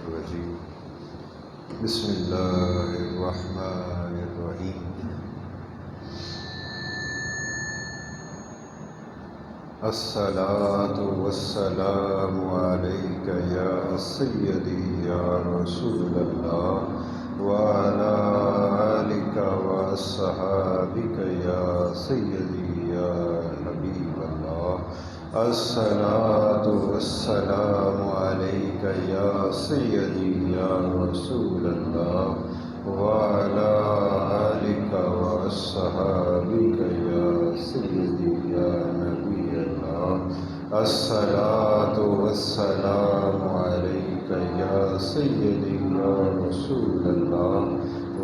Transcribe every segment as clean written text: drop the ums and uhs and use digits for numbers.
الرجیم بسم اللہ الرحمن الرحیم الصلاۃ والسلام علیک یا سیدی یا رسول اللہ وعلی آلک واصحابک یا سیدی یا حبیب اللہ الصلاۃ والسلام علیک یا سیدی یا رسول اللہ وعلی آلک واصحابک یا سیدی یا نبی اللہ الصلاۃ والسلام علیک یا سیدی یا رسول اللہ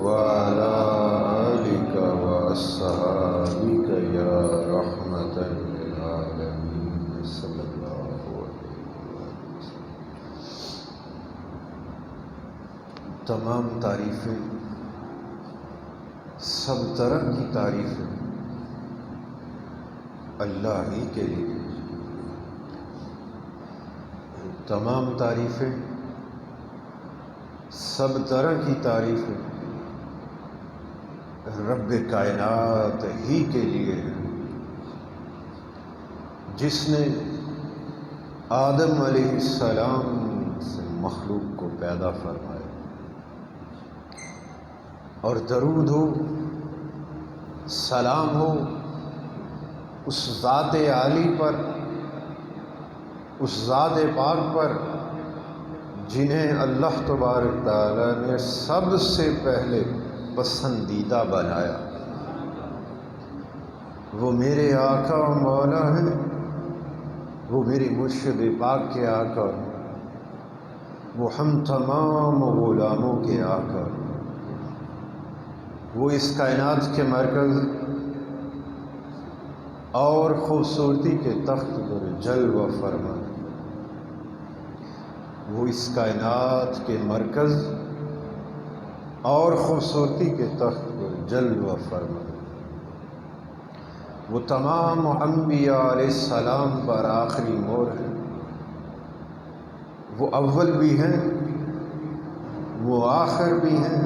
وعلی آلک واصحابک یا رحمۃ للعالمین صلی اللہ علیہ وسلم۔ تمام تعریفیں، سب طرح کی تعریفیں اللہ ہی کے لیے، تمام تعریفیں، سب طرح کی تعریفیں رب کائنات ہی کے لیے ہیں، جس نے آدم علیہ السلام سے مخلوق کو پیدا فرمایا، اور درود ہو، سلام ہو اس ذات عالی پر، اس ذات پاک پر جنہیں اللہ تبارک تعالیٰ نے سب سے پہلے پسندیدہ بنایا۔ وہ میرے آقا و مولا ہیں، وہ میرے مرشد پاک کے آقا، وہ ہم تمام غلاموں کے آقا، وہ اس کائنات کے مرکز اور خوبصورتی کے تخت پر جلوہ فرما، وہ اس کائنات کے مرکز اور خوبصورتی کے تخت پر جلوہ فرما، وہ تمام انبیاء علیہ السلام پر آخری مور ہے، وہ اول بھی ہیں، وہ آخر بھی ہیں،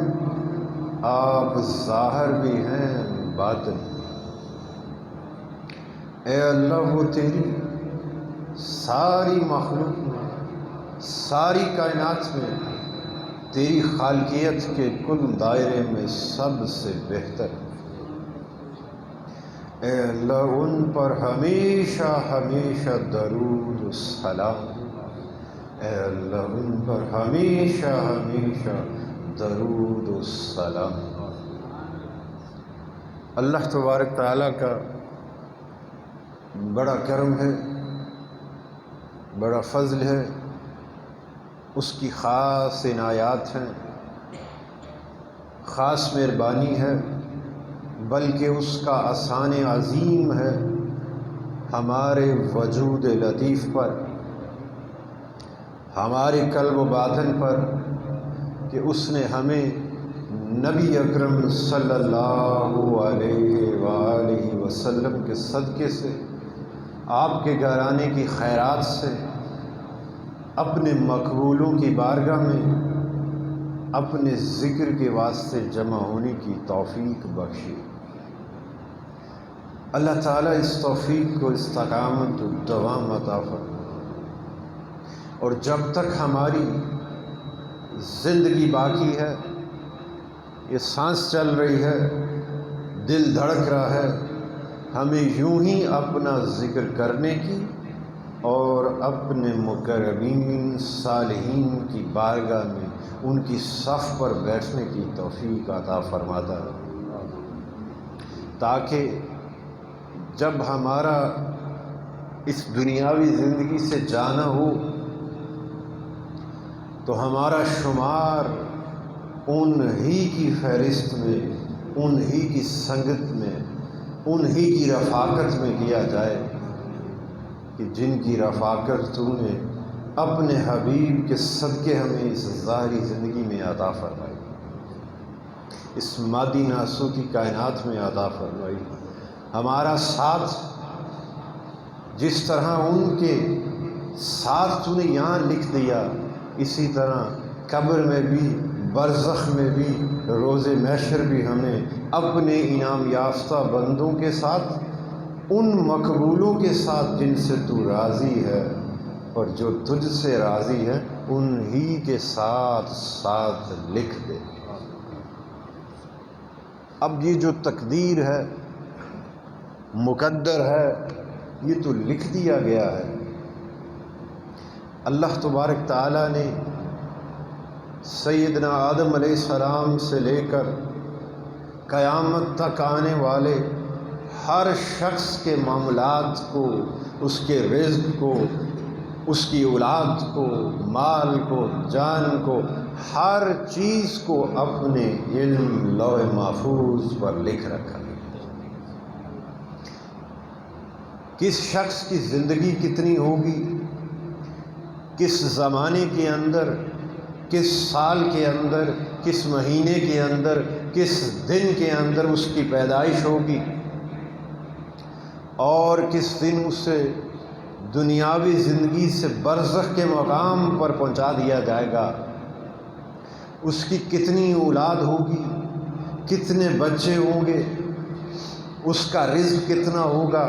آپ ظاہر بھی ہیں، باطن۔ اے اللہ، وہ تیری ساری مخلوق میں، ساری کائنات میں، تیری خالقیت کے کل دائرے میں سب سے بہتر۔ اے اللہ، ان پر ہمیشہ ہمیشہ درود و سلام، اے اللہ ان پر ہمیشہ ہمیشہ درود و سلام۔ اللہ تبارک تعالیٰ کا بڑا کرم ہے، بڑا فضل ہے، اس کی خاص عنایات ہیں، خاص مہربانی ہے، بلکہ اس کا احسان عظیم ہے ہمارے وجود لطیف پر، ہمارے قلب و باطن پر، کہ اس نے ہمیں نبی اکرم صلی اللہ علیہ وآلہ وسلم کے صدقے سے، آپ کے گھرانے کی خیرات سے، اپنے مقبولوں کی بارگاہ میں اپنے ذکر کے واسطے جمع ہونے کی توفیق بخشی۔ اللہ تعالیٰ اس توفیق کو استقامت و دوام عطا فرمائے، اور جب تک ہماری زندگی باقی ہے، یہ سانس چل رہی ہے، دل دھڑک رہا ہے، ہمیں یوں ہی اپنا ذکر کرنے کی اور اپنے مقربین صالحین کی بارگاہ میں ان کی صف پر بیٹھنے کی توفیق عطا فرماتا ہے، تاکہ جب ہمارا اس دنیاوی زندگی سے جانا ہو تو ہمارا شمار ان ہی کی فہرست میں، ان ہی کی سنگت میں، ان ہی کی رفاقت میں کیا جائے کہ جن کی رفاقت تو نے اپنے حبیب کے صدقے ہمیں اس ظاہری زندگی میں عطا فرمائی، اس مادی ناسوتی کائنات میں عطا فرمائی۔ ہمارا ساتھ جس طرح ان کے ساتھ تو نے یہاں لکھ دیا، اسی طرح قبر میں بھی، برزخ میں بھی، روز محشر بھی ہمیں اپنے انعام یافتہ بندوں کے ساتھ، ان مقبولوں کے ساتھ جن سے تو راضی ہے اور جو تجھ سے راضی ہے، انہی کے ساتھ ساتھ لکھ دے۔ اب یہ جو تقدیر ہے، مقدر ہے، یہ تو لکھ دیا گیا ہے۔ اللہ تبارک تعالیٰ نے سیدنا آدم علیہ السلام سے لے کر قیامت تک آنے والے ہر شخص کے معاملات کو، اس کے رزق کو، اس کی اولاد کو، مال کو، جان کو، ہر چیز کو اپنے علم لوح محفوظ پر لکھ رکھا ہے۔ کس شخص کی زندگی کتنی ہوگی، کس زمانے کے اندر، کس سال کے اندر، کس مہینے کے اندر، کس دن کے اندر اس کی پیدائش ہوگی، اور کس دن اسے دنیاوی زندگی سے برزخ کے مقام پر پہنچا دیا جائے گا، اس کی کتنی اولاد ہوگی، کتنے بچے ہوں گے، اس کا رزق کتنا ہوگا،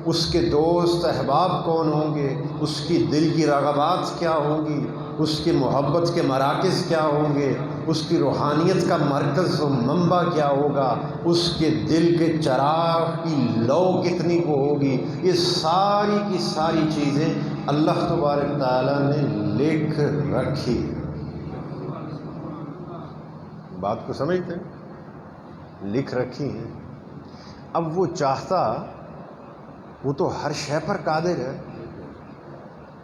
اس کے دوست احباب کون ہوں گے، اس کی دل کی رغبات کیا ہوں گی، اس کی محبت کے مراکز کیا ہوں گے، اس کی روحانیت کا مرکز و منبع کیا ہوگا، اس کے دل کے چراغ کی لو کتنی کو ہوگی، یہ ساری کی ساری چیزیں اللہ تبارک تعالیٰ نے لکھ رکھی۔ بات کو سمجھتے ہیں؟ لکھ رکھی ہیں۔ اب وہ چاہتا، وہ تو ہر شے پر قادر ہے،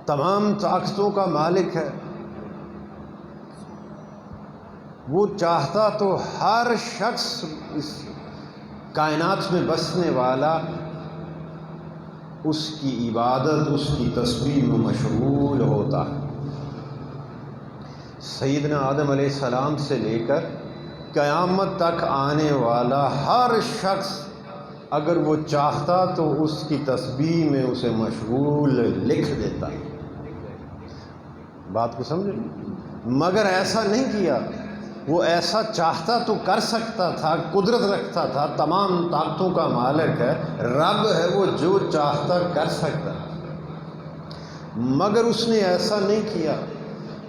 تمام طاقتوں کا مالک ہے، وہ چاہتا تو ہر شخص اس کائنات میں بسنے والا اس کی عبادت، اس کی تسبیح میں مشغول ہوتا۔ سیدنا آدم علیہ السلام سے لے کر قیامت تک آنے والا ہر شخص اگر وہ چاہتا تو اس کی تسبیح میں اسے مشغول لکھ دیتا۔ بات کو سمجھے؟ مگر ایسا نہیں کیا۔ وہ ایسا چاہتا تو کر سکتا تھا، قدرت رکھتا تھا، تمام طاقتوں کا مالک ہے، رب ہے، وہ جو چاہتا کر سکتا، مگر اس نے ایسا نہیں کیا۔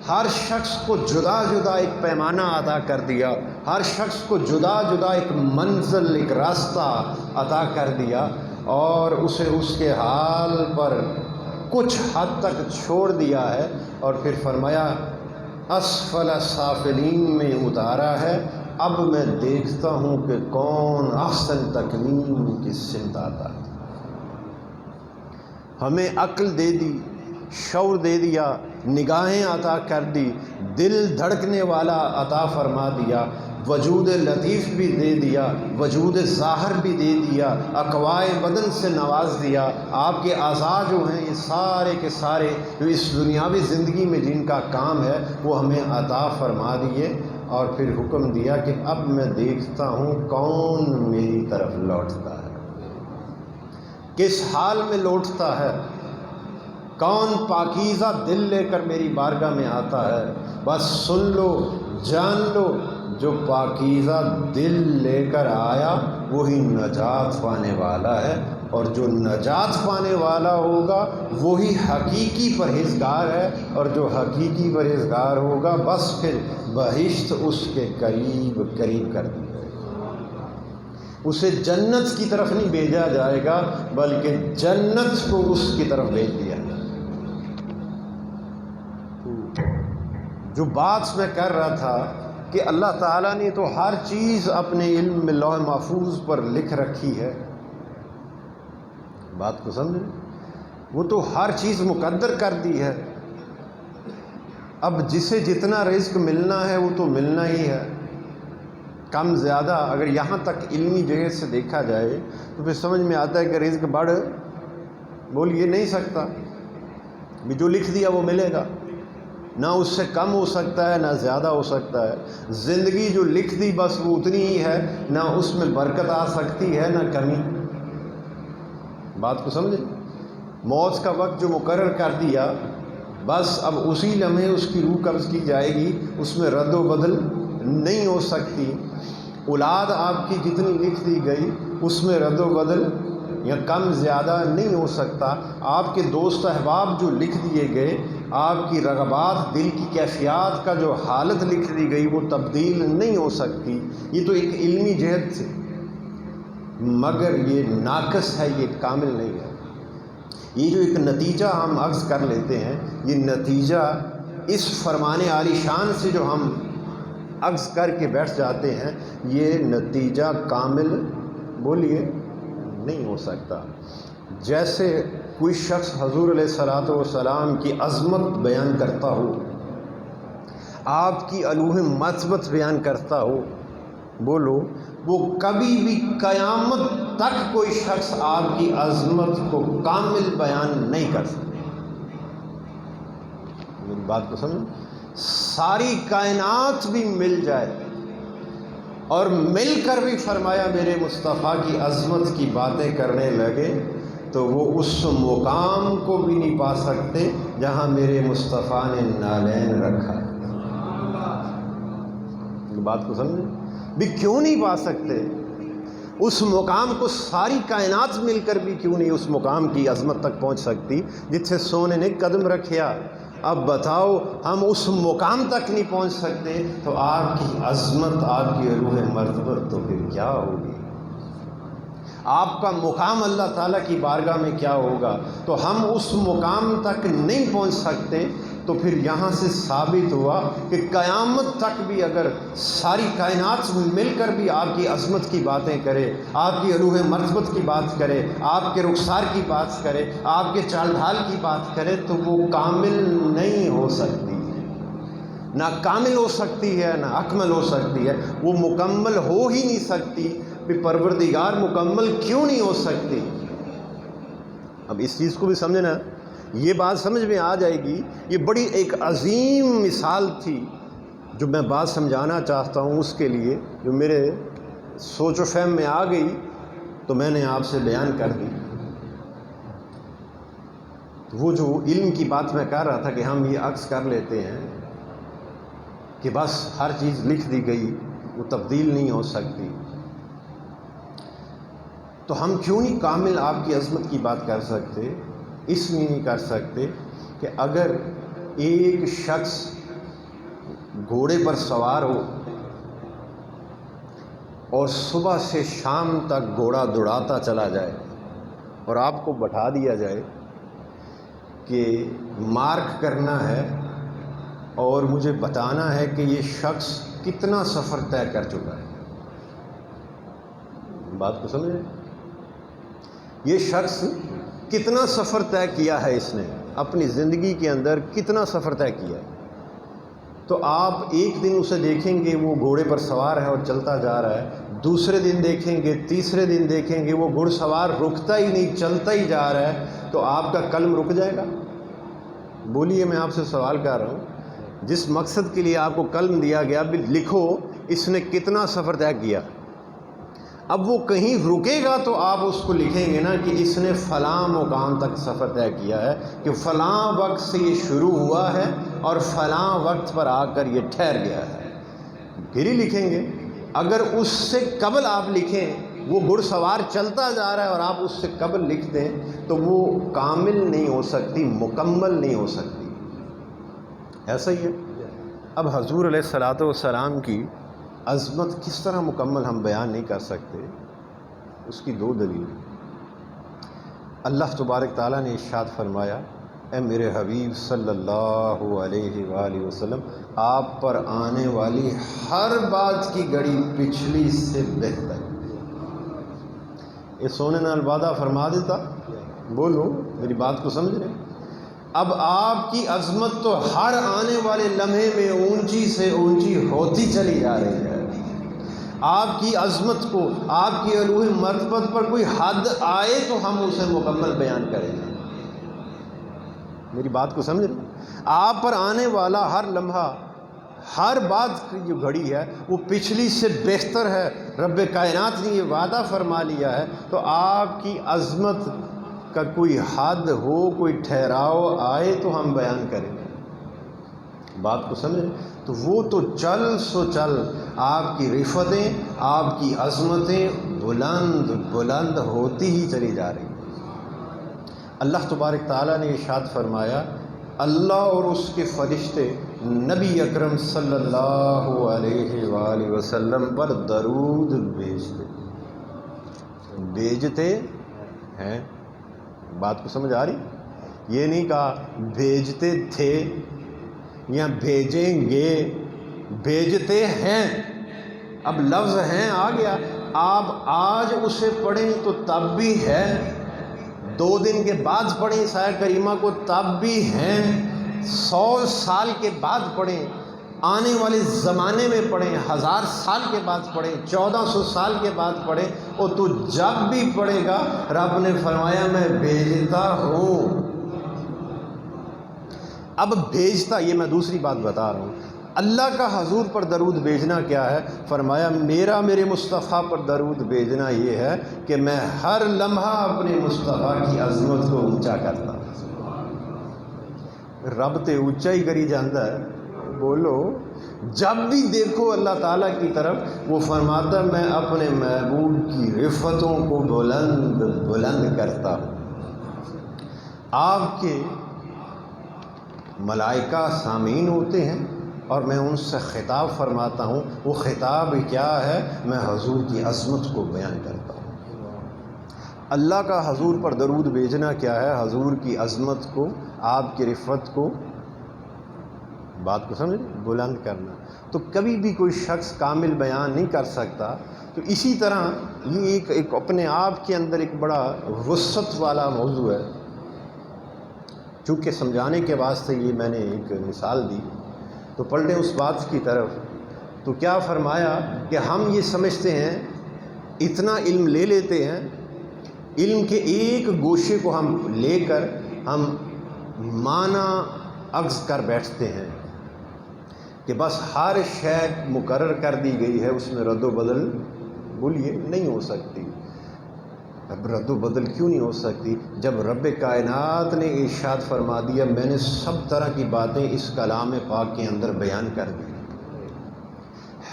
ہر شخص کو جدا جدا ایک پیمانہ عطا کر دیا، ہر شخص کو جدا جدا ایک منزل، ایک راستہ عطا کر دیا، اور اسے اس کے حال پر کچھ حد تک چھوڑ دیا ہے، اور پھر فرمایا اسفل سافلین میں اتارا ہے، اب میں دیکھتا ہوں کہ کون احسن تکوین کی سمت آتا ہے۔ ہمیں عقل دے دی، شعور دے دیا، نگاہیں عطا کر دی، دل دھڑکنے والا عطا فرما دیا، وجود لطیف بھی دے دیا، وجود ظاہر بھی دے دیا، اقوائے بدن سے نواز دیا۔ آپ کے اعضاء جو ہیں یہ سارے کے سارے جو اس دنیاوی زندگی میں جن کا کام ہے وہ ہمیں عطا فرما دیے، اور پھر حکم دیا کہ اب میں دیکھتا ہوں کون میری طرف لوٹتا ہے، کس حال میں لوٹتا ہے، کون پاکیزہ دل لے کر میری بارگاہ میں آتا ہے۔ بس سن لو، جان لو، جو پاکیزہ دل لے کر آیا وہی نجات پانے والا ہے، اور جو نجات پانے والا ہوگا وہی حقیقی پرہیزگار ہے، اور جو حقیقی پرہیزگار ہوگا بس پھر بہشت اس کے قریب قریب کر دی جائے گی۔ اسے جنت کی طرف نہیں بھیجا جائے گا بلکہ جنت کو اس کی طرف بھیج دیا جائے گا۔ جو بات میں کر رہا تھا کہ اللہ تعالیٰ نے تو ہر چیز اپنے علم میں لوح محفوظ پر لکھ رکھی ہے، بات کو سمجھیں، وہ تو ہر چیز مقدر کر دی ہے۔ اب جسے جتنا رزق ملنا ہے وہ تو ملنا ہی ہے، کم زیادہ اگر یہاں تک علمی جگہ سے دیکھا جائے تو پھر سمجھ میں آتا ہے کہ رزق بڑھ بول یہ نہیں سکتا، بھی جو لکھ دیا وہ ملے گا، نہ اس سے کم ہو سکتا ہے نہ زیادہ ہو سکتا ہے۔ زندگی جو لکھ دی بس وہ اتنی ہی ہے، نہ اس میں برکت آ سکتی ہے نہ کمی۔ بات کو سمجھیں، موت کا وقت جو مقرر کر دیا بس اب اسی لمحے اس کی روح قبض کی جائے گی، اس میں رد و بدل نہیں ہو سکتی۔ اولاد آپ کی جتنی لکھ دی گئی اس میں رد و بدل یا کم زیادہ نہیں ہو سکتا۔ آپ کے دوست احباب جو لکھ دیے گئے، آپ کی رغبات، دل کی کیفیات کا جو حالت لکھ دی گئی وہ تبدیل نہیں ہو سکتی۔ یہ تو ایک علمی جہت سے، مگر یہ ناقص ہے، یہ کامل نہیں ہے۔ یہ جو ایک نتیجہ ہم اخذ کر لیتے ہیں، یہ نتیجہ اس فرمان عالی شان سے جو ہم اخذ کر کے بیٹھ جاتے ہیں، یہ نتیجہ کامل بولیے نہیں ہو سکتا۔ جیسے کوئی شخص حضور علیہ الصلوۃ والسلام کی عظمت بیان کرتا ہو، آپ کی الوہ مرتبت بیان کرتا ہو، بولو وہ کبھی بھی قیامت تک کوئی شخص آپ کی عظمت کو کامل بیان نہیں کر سکتا۔ میری بات کو سمجھ، ساری کائنات بھی مل جائے اور مل کر بھی فرمایا میرے مصطفیٰ کی عظمت کی باتیں کرنے لگے تو وہ اس مقام کو بھی نہیں پا سکتے جہاں میرے مصطفیٰ نے نالین رکھا۔ بات کو سمجھیں بھی کیوں نہیں پا سکتے اس مقام کو؟ ساری کائنات مل کر بھی کیوں نہیں اس مقام کی عظمت تک پہنچ سکتی جتھے سونے نے قدم رکھیا؟ اب بتاؤ ہم اس مقام تک نہیں پہنچ سکتے تو آپ کی عظمت، آپ کی روح مرتبت تو پھر کیا ہوگی؟ آپ کا مقام اللہ تعالیٰ کی بارگاہ میں کیا ہوگا؟ تو ہم اس مقام تک نہیں پہنچ سکتے تو پھر یہاں سے ثابت ہوا کہ قیامت تک بھی اگر ساری کائنات مل کر بھی آپ کی عظمت کی باتیں کرے، آپ کی روح مرتبت کی بات کرے، آپ کے رخسار کی بات کرے، آپ کے چال ڈھال کی بات کرے تو وہ کامل نہیں ہو سکتی، نہ کامل ہو سکتی ہے نہ اکمل ہو سکتی ہے، وہ مکمل ہو ہی نہیں سکتی۔ کہ پروردگار مکمل کیوں نہیں ہو سکتی؟ اب اس چیز کو بھی سمجھنا، یہ بات سمجھ میں آ جائے گی۔ یہ بڑی ایک عظیم مثال تھی جو میں بات سمجھانا چاہتا ہوں، اس کے لیے جو میرے سوچ و فہم میں آ گئی تو میں نے آپ سے بیان کر دی۔ وہ جو علم کی بات میں کہہ رہا تھا کہ ہم یہ عکس کر لیتے ہیں کہ بس ہر چیز لکھ دی گئی، وہ تبدیل نہیں ہو سکتی، تو ہم کیوں نہیں کامل آپ کی عظمت کی بات کر سکتے؟ اس لیے نہیں کر سکتے کہ اگر ایک شخص گھوڑے پر سوار ہو اور صبح سے شام تک گھوڑا دوڑاتا چلا جائے اور آپ کو بٹھا دیا جائے کہ مارک کرنا ہے اور مجھے بتانا ہے کہ یہ شخص کتنا سفر طے کر چکا ہے، بات کو سمجھیں، یہ شخص کتنا سفر طے کیا ہے، اس نے اپنی زندگی کے اندر کتنا سفر طے کیا ہے، تو آپ ایک دن اسے دیکھیں گے وہ گھوڑے پر سوار ہے اور چلتا جا رہا ہے، دوسرے دن دیکھیں گے، تیسرے دن دیکھیں گے وہ گھڑ سوار رکتا ہی نہیں، چلتا ہی جا رہا ہے، تو آپ کا قلم رک جائے گا؟ بولیے، میں آپ سے سوال کر رہا ہوں، جس مقصد کے لیے آپ کو قلم دیا گیا بھی لکھو اس نے کتنا سفر طے کیا، اب وہ کہیں رکے گا تو آپ اس کو لکھیں گے نا کہ اس نے فلاں مقام تک سفر طے کیا ہے، کہ فلاں وقت سے یہ شروع ہوا ہے اور فلاں وقت پر آ کر یہ ٹھہر گیا ہے، پھر ہی لکھیں گے۔ اگر اس سے قبل آپ لکھیں، وہ گھڑ سوار چلتا جا رہا ہے اور آپ اس سے قبل لکھ دیں تو وہ کامل نہیں ہو سکتی، مکمل نہیں ہو سکتی۔ ایسا ہی ہے۔ اب حضور علیہ الصلوۃ والسلام کی عظمت کس طرح مکمل ہم بیان نہیں کر سکتے، اس کی دو دلیل۔ اللہ تبارک تعالیٰ نے ارشاد فرمایا، اے میرے حبیب صلی اللہ علیہ وآلہ وسلم، آپ پر آنے والی ہر بات کی گھڑی پچھلی سے بہتر۔ یہ سونے نال وعدہ فرما دیتا، بولو میری بات کو سمجھ رہے؟ اب آپ کی عظمت تو ہر آنے والے لمحے میں اونچی سے اونچی ہوتی چلی جا رہی ہے۔ آپ کی عظمت کو، آپ کی الوہ مرتبت پر کوئی حد آئے تو ہم اسے مکمل بیان کریں گے۔ میری بات کو سمجھ رہے؟ آپ پر آنے والا ہر لمحہ، ہر بات کی جو گھڑی ہے وہ پچھلی سے بہتر ہے۔ رب کائنات نے یہ وعدہ فرما لیا ہے، تو آپ کی عظمت کا کوئی حد ہو، کوئی ٹھہراؤ آئے تو ہم بیان کریں گے۔ بات کو سمجھیں؟ تو وہ تو چل سو چل، آپ کی رفتیں، آپ کی عظمتیں بلند بلند ہوتی ہی چلی جا رہی ہیں۔ اللہ تبارک تعالیٰ نے ارشاد فرمایا، اللہ اور اس کے فرشتے نبی اکرم صلی اللہ علیہ وآلہ وسلم پر درود بھیجتے ہیں۔ بات کو سمجھ آ رہی؟ یہ نہیں کہا بھیجتے تھے یا بھیجیں گے، بھیجتے ہیں۔ اب لفظ ہیں آ گیا، آپ آج اسے پڑھیں تو تب بھی ہے، 2 دن کے بعد پڑھیں سایہ کریمہ کو تب بھی ہیں، 100 سال کے بعد پڑھیں، آنے والے زمانے میں پڑھیں، 1000 سال کے بعد پڑھیں، 1400 سال کے بعد پڑھیں، اور تو جب بھی پڑھے گا رب نے فرمایا میں بھیجتا ہوں۔ اب بھیجتا، یہ میں دوسری بات بتا رہا ہوں، اللہ کا حضور پر درود بھیجنا کیا ہے؟ فرمایا میرے مصطفیٰ پر درود بھیجنا یہ ہے کہ میں ہر لمحہ اپنے مصطفیٰ کی عظمت کو اونچا کرتا ہوں۔ رب تے اونچا ہی کری جاندہ ہے، بولو، جب بھی دیکھو اللہ تعالیٰ کی طرف وہ فرماتا میں اپنے محبوب کی رفتوں کو بلند بلند کرتا ہوں۔ آپ کے ملائکہ سامعین ہوتے ہیں اور میں ان سے خطاب فرماتا ہوں، وہ خطاب کیا ہے؟ میں حضور کی عظمت کو بیان کرتا ہوں۔ اللہ کا حضور پر درود بھیجنا کیا ہے؟ حضور کی عظمت کو، آپ کی رفت کو، بات کو سمجھ، بلند کرنا۔ تو کبھی بھی کوئی شخص کامل بیان نہیں کر سکتا۔ تو اسی طرح یہ ایک اپنے آپ کے اندر ایک بڑا وسعت والا موضوع ہے۔ چونکہ سمجھانے کے واسطے یہ میں نے ایک مثال دی، تو پلٹیں اس بات کی طرف۔ تو کیا فرمایا کہ ہم یہ سمجھتے ہیں، اتنا علم لے لیتے ہیں، علم کے ایک گوشے کو ہم لے کر ہم معنی اخذ کر بیٹھتے ہیں کہ بس ہر شے مقرر کر دی گئی ہے، اس میں رد و بدل بولیے نہیں ہو سکتی۔ اب رد و بدل کیوں نہیں ہو سکتی؟ جب رب کائنات نے ارشاد فرما دیا میں نے سب طرح کی باتیں اس کلام پاک کے اندر بیان کر دی،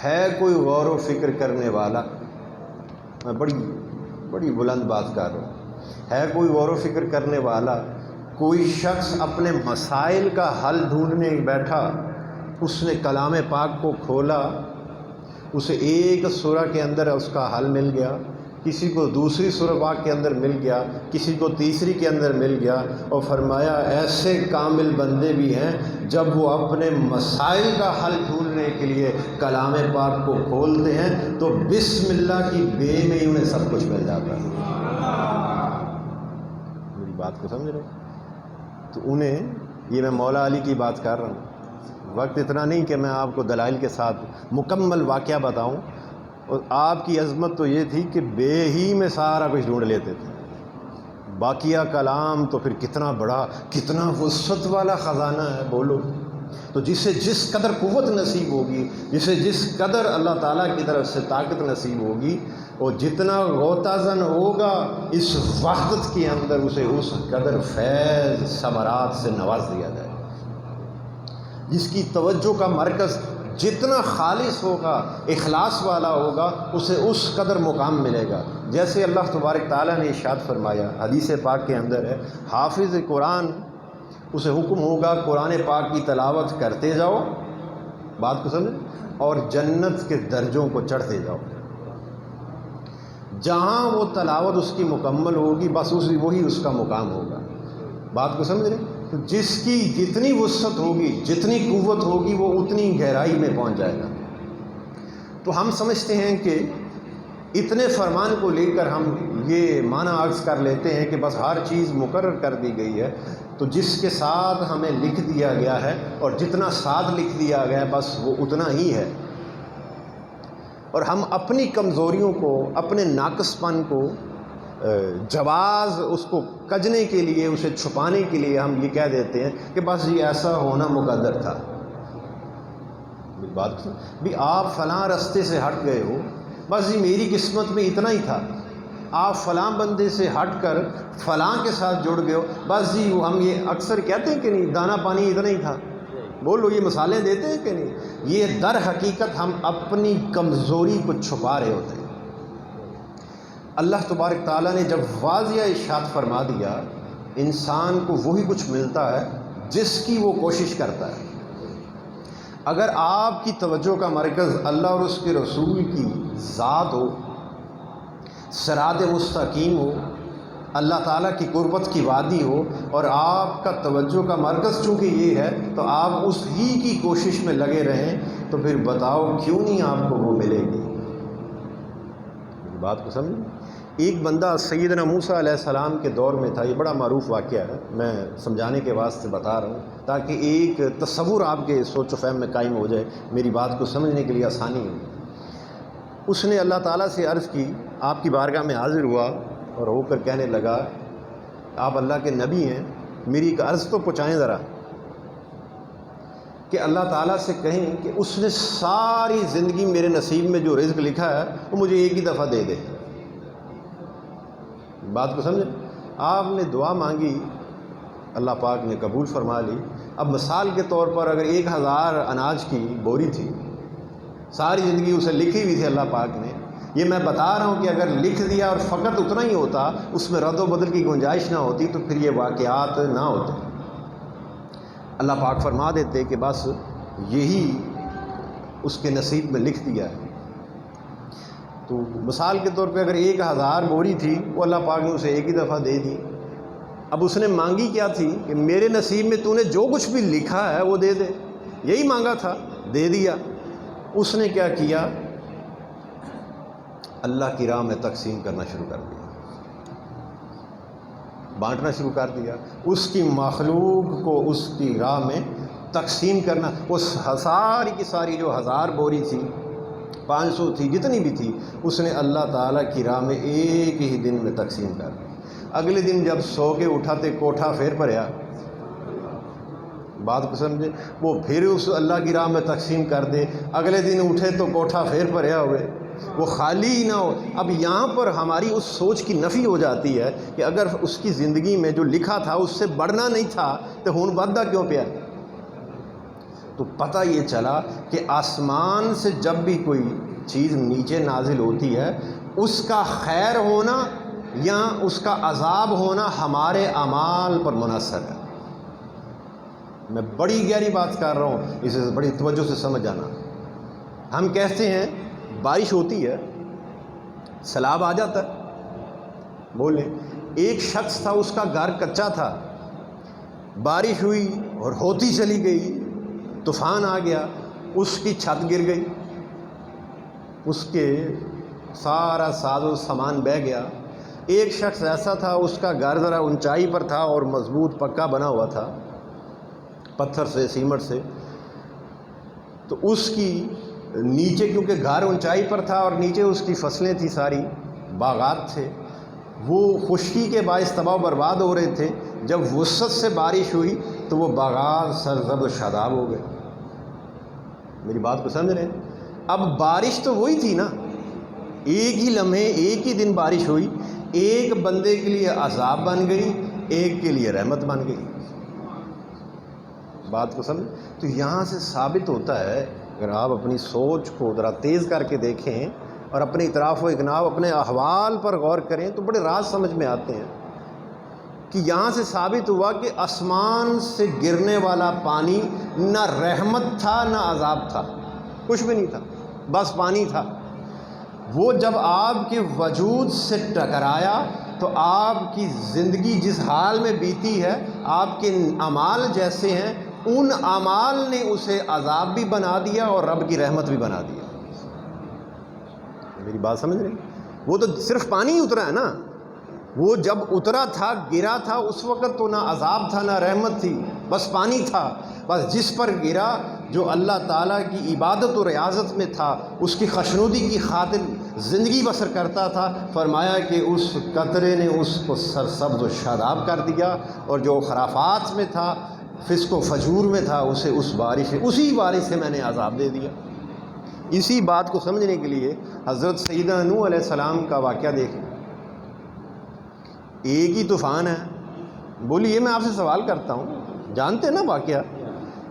ہے کوئی غور و فکر کرنے والا؟ میں بڑی بلند بات کر رہا ہوں، ہے کوئی غور و فکر کرنے والا؟ کوئی شخص اپنے مسائل کا حل ڈھونڈنے بیٹھا، اس نے کلام پاک کو کھولا، اسے ایک سورہ کے اندر اس کا حل مل گیا، کسی کو دوسری سورہ پاک کے اندر مل گیا، کسی کو تیسری کے اندر مل گیا، اور فرمایا ایسے کامل بندے بھی ہیں جب وہ اپنے مسائل کا حل ڈھونڈنے کے لیے کلام پاک کو کھولتے ہیں تو بسم اللہ کی بے میں انہیں سب کچھ مل جاتا ہے۔ میری بات کو سمجھ رہے؟ تو انہیں، یہ میں مولا علی کی بات کر رہا ہوں، وقت اتنا نہیں کہ میں آپ کو دلائل کے ساتھ مکمل واقعہ بتاؤں، اور آپ کی عظمت تو یہ تھی کہ بے ہی میں سارا کچھ ڈھونڈ لیتے تھے، باقیہ کلام تو پھر کتنا بڑا، کتنا وسعت والا خزانہ ہے، بولو۔ تو جسے جس قدر قوت نصیب ہوگی، جسے جس قدر اللہ تعالیٰ کی طرف سے طاقت نصیب ہوگی، اور جتنا غوطہ زن ہوگا اس وحدت کے اندر، اسے اس قدر فیض ثمرات سے نواز دیا جائے۔ جس کی توجہ کا مرکز جتنا خالص ہوگا، اخلاص والا ہوگا، اسے اس قدر مقام ملے گا۔ جیسے اللہ تبارک تعالیٰ نے ارشاد فرمایا، حدیث پاک کے اندر ہے، حافظ قرآن، اسے حکم ہوگا قرآن پاک کی تلاوت کرتے جاؤ، بات کو سمجھیں، اور جنت کے درجوں کو چڑھتے جاؤ۔ جہاں وہ تلاوت اس کی مکمل ہوگی بس وہی اس کا مقام ہوگا، بات کو سمجھ رہے؟ تو جس کی جتنی وسعت ہوگی، جتنی قوت ہوگی، وہ اتنی گہرائی میں پہنچ جائے گا۔ تو ہم سمجھتے ہیں کہ اتنے فرمان کو لے کر ہم یہ معنی اخذ کر لیتے ہیں کہ بس ہر چیز مقرر کر دی گئی ہے، تو جس کے ساتھ ہمیں لکھ دیا گیا ہے اور جتنا ساتھ لکھ دیا گیا ہے بس وہ اتنا ہی ہے، اور ہم اپنی کمزوریوں کو، اپنے ناقص پن کو جواز اس کو کجنے کے لیے، اسے چھپانے کے لیے ہم یہ کہہ دیتے ہیں کہ بس یہ ایسا ہونا مقدر تھا۔ بات بھی آپ فلاں رستے سے ہٹ گئے ہو، بس یہ میری قسمت میں اتنا ہی تھا، آپ فلاں بندے سے ہٹ کر فلاں کے ساتھ جڑ گئے ہو، بس جی ہم یہ اکثر کہتے ہیں کہ نہیں دانہ پانی اتنا ہی تھا، بولو یہ مثالیں دیتے ہیں کہ نہیں؟ یہ در حقیقت ہم اپنی کمزوری کو چھپا رہے ہوتے ہیں۔ اللہ تبارک تعالیٰ نے جب واضح ارشاد فرما دیا انسان کو وہی کچھ ملتا ہے جس کی وہ کوشش کرتا ہے۔ اگر آپ کی توجہ کا مرکز اللہ اور اس کے رسول کی ذات ہو، صراط مستقیم ہو، اللہ تعالیٰ کی قربت کی وادی ہو، اور آپ کا توجہ کا مرکز چونکہ یہ ہے تو آپ اس ہی کی کوشش میں لگے رہیں، تو پھر بتاؤ کیوں نہیں آپ کو وہ ملے گی؟ بات کو سمجھ؟ ایک بندہ سیدنا موسیٰ علیہ السلام کے دور میں تھا، یہ بڑا معروف واقعہ ہے، میں سمجھانے کے واسطے بتا رہا ہوں تاکہ ایک تصور آپ کے سوچ و فہم میں قائم ہو جائے، میری بات کو سمجھنے کے لیے آسانی ہو۔ اس نے اللہ تعالیٰ سے عرض کی، آپ کی بارگاہ میں حاضر ہوا اور ہو کر کہنے لگا آپ اللہ کے نبی ہیں، میری ایک عرض تو پہنچائیں ذرا، کہ اللہ تعالیٰ سے کہیں کہ اس نے ساری زندگی میرے نصیب میں جو رزق لکھا ہے وہ مجھے ایک ہی دفعہ دے دے۔ بات کو سمجھیں؟ آپ نے دعا مانگی، اللہ پاک نے قبول فرما لی۔ اب مثال کے طور پر اگر 1000 اناج کی بوری تھی، ساری زندگی اسے لکھی ہوئی تھی اللہ پاک نے، یہ میں بتا رہا ہوں کہ اگر لکھ دیا اور فقط اتنا ہی ہوتا، اس میں رد و بدل کی گنجائش نہ ہوتی، تو پھر یہ واقعات نہ ہوتے۔ اللہ پاک فرما دیتے کہ بس یہی اس کے نصیب میں لکھ دیا ہے۔ تو مثال کے طور پہ اگر 1000 بوری تھی، وہ اللہ پاک نے اسے ایک ہی دفعہ دے دی۔ اب اس نے مانگی کیا تھی کہ میرے نصیب میں تو نے جو کچھ بھی لکھا ہے وہ دے دے، یہی مانگا تھا، دے دیا۔ اس نے کیا کیا؟ اللہ کی راہ میں تقسیم کرنا شروع کر دیا، بانٹنا شروع کر دیا، اس کی مخلوق کو اس کی راہ میں تقسیم کرنا۔ اس ساری کی ساری جو 1000 بوری تھی، 500 تھی، جتنی بھی تھی، اس نے اللہ تعالیٰ کی راہ میں ایک ہی دن میں تقسیم کر دی۔ اگلے دن جب سو کے اٹھاتے کوٹھا پھر بھریا، بات کو سمجھے، وہ پھر اس اللہ کی راہ میں تقسیم کر دے، اگلے دن اٹھے تو کوٹھا پھر بھریا ہوئے، وہ خالی ہی نہ ہو۔ اب یہاں پر ہماری اس سوچ کی نفی ہو جاتی ہے کہ اگر اس کی زندگی میں جو لکھا تھا اس سے بڑھنا نہیں تھا تو ہون بدہ کیوں پیا؟ تو پتہ یہ چلا کہ آسمان سے جب بھی کوئی چیز نیچے نازل ہوتی ہے، اس کا خیر ہونا یا اس کا عذاب ہونا ہمارے اعمال پر منحصر ہے۔ میں بڑی گہری بات کر رہا ہوں، اسے بڑی توجہ سے سمجھ جانا۔ ہم کہتے ہیں بارش ہوتی ہے، سیلاب آ جاتا ہے، بولیں ایک شخص تھا، اس کا گھر کچا تھا، بارش ہوئی اور ہوتی چلی گئی، طوفان آ گیا، اس کی چھت گر گئی، اس کے سارا ساز و سامان بہہ گیا۔ ایک شخص ایسا تھا، اس کا گھر ذرا اونچائی پر تھا اور مضبوط پکا بنا ہوا تھا، پتھر سے، سیمنٹ سے، تو اس کی نیچے کیونکہ گھر اونچائی پر تھا اور نیچے اس کی فصلیں تھی، ساری باغات تھے، وہ خشکی کے باعث تباہ و برباد ہو رہے تھے۔ جب وسعت سے بارش ہوئی تو وہ باغات سرزب و شاداب ہو گئے۔ میری بات کو سمجھ رہے ہیں؟ اب بارش تو وہی تھی نا، ایک ہی لمحے، ایک ہی دن بارش ہوئی، ایک بندے کے لیے عذاب بن گئی، ایک کے لیے رحمت بن گئی۔ بات کو سمجھ؟ تو یہاں سے ثابت ہوتا ہے، اگر آپ اپنی سوچ کو ذرا تیز کر کے دیکھیں اور اپنے اطراف و اکناف، اپنے احوال پر غور کریں تو بڑے راز سمجھ میں آتے ہیں کہ یہاں سے ثابت ہوا کہ آسمان سے گرنے والا پانی نہ رحمت تھا نہ عذاب تھا، کچھ بھی نہیں تھا، بس پانی تھا۔ وہ جب آپ کے وجود سے ٹکرایا تو آپ کی زندگی جس حال میں بیتی ہے، آپ کے اعمال جیسے ہیں، ان اعمال نے اسے عذاب بھی بنا دیا اور رب کی رحمت بھی بنا دیا۔ میری بات سمجھ رہے ہیں؟ وہ تو صرف پانی ہی اترا ہے نا، وہ جب اترا تھا، گرا تھا، اس وقت تو نہ عذاب تھا نہ رحمت تھی، بس پانی تھا۔ بس جس پر گرا، جو اللہ تعالیٰ کی عبادت و ریاضت میں تھا، اس کی خوشنودی کی خاطر زندگی بسر کرتا تھا، فرمایا کہ اس قطرے نے اس کو سرسبز و شاداب کر دیا، اور جو خرافات میں تھا، فسق و فجور میں تھا، اسے اسی بارش سے میں نے عذاب دے دیا۔ اسی بات کو سمجھنے کے لیے حضرت سیدنا نوح علیہ السلام کا واقعہ دیکھیں۔ ایک ہی طوفان ہے. بولی یہ میں آپ سے سوال کرتا ہوں, جانتے نا واقعہ,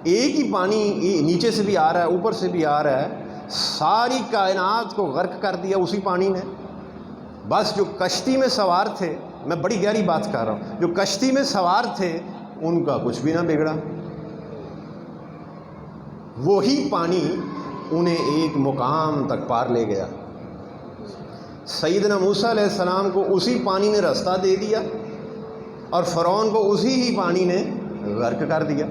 ایک ہی پانی نیچے سے بھی آ رہا ہے اوپر سے بھی آ رہا ہے, ساری کائنات کو غرق کر دیا اسی پانی نے. بس جو کشتی میں سوار تھے, میں بڑی گہری بات کر رہا ہوں, جو کشتی میں سوار تھے ان کا کچھ بھی نہ بگڑا. وہی پانی انہیں ایک مقام تک پار لے گیا. سیدنا موسیٰ علیہ السلام کو اسی پانی نے راستہ دے دیا اور فرعون کو اسی ہی پانی نے غرق کر دیا.